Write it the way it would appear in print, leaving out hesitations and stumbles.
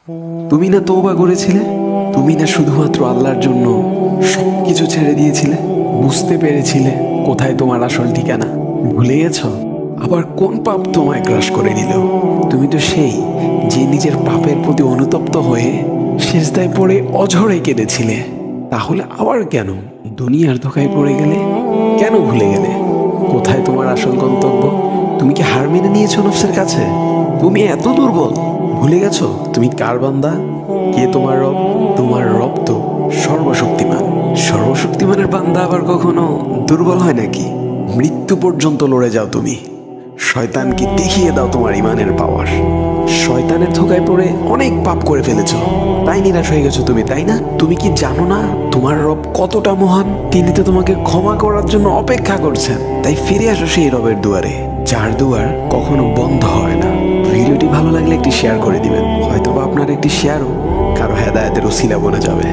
তুমি না তওবা করেছিলে? তুমি না শুধুমাত্র আল্লাহর জন্য সবকিছু ছেড়ে দিয়েছিলে? বুঝতে পেরেছিলে কোথায় তোমার আসল ঠিকানা? ভুলে গেছো? আবার কোন পাপ তোমায় গ্রাস করে নিল? তুমি তো সেই যে নিজের পাপের প্রতি অনুতপ্ত হয়ে সিজদায় পড়ে অঝরে কেঁদেছিলে। তাহলে আবার কেন দুনিয়ার ধোঁকায় পড়ে গেলে? কেন ভুলে গেলে কোথায় তোমার আসল গন্তব্য? তুমি কি হার মেনে নিয়েছো নফসের কাছে? তুমি এত দুর্বল, ভুলে গেছো তুমি কার বান্দা? কে তোমার রব? তোমার রব তো সর্বশক্তিমান। সর্বশক্তিমানের বান্দা আবার কখনো দুর্বল হয় নাকি? মৃত্যু পর্যন্ত লড়ে যাও তুমি। শয়তানকে দেখিয়ে দাও তোমার ইমানের পাওয়ার। শয়তানের ধোঁকায় পড়ে অনেক পাপ করে ফেলেছো, তাই নিরাশ হয়ে গেছো তুমি, তাই না? তুমি কি জানো না তোমার রব কতটা মহান? তিনি তো তোমাকে ক্ষমা করার জন্য অপেক্ষা করছেন। তাই ফিরে আসো সেই রবের দুয়ারে, যার দুয়ার কখনো বন্ধ হয় না। ভিডিওটি ভালো লাগলে একটি শেয়ার করে দিবেন, হয়তোবা আপনার একটি শেয়ারও কারো হেদায়েতের উসিলা বনে যাবে।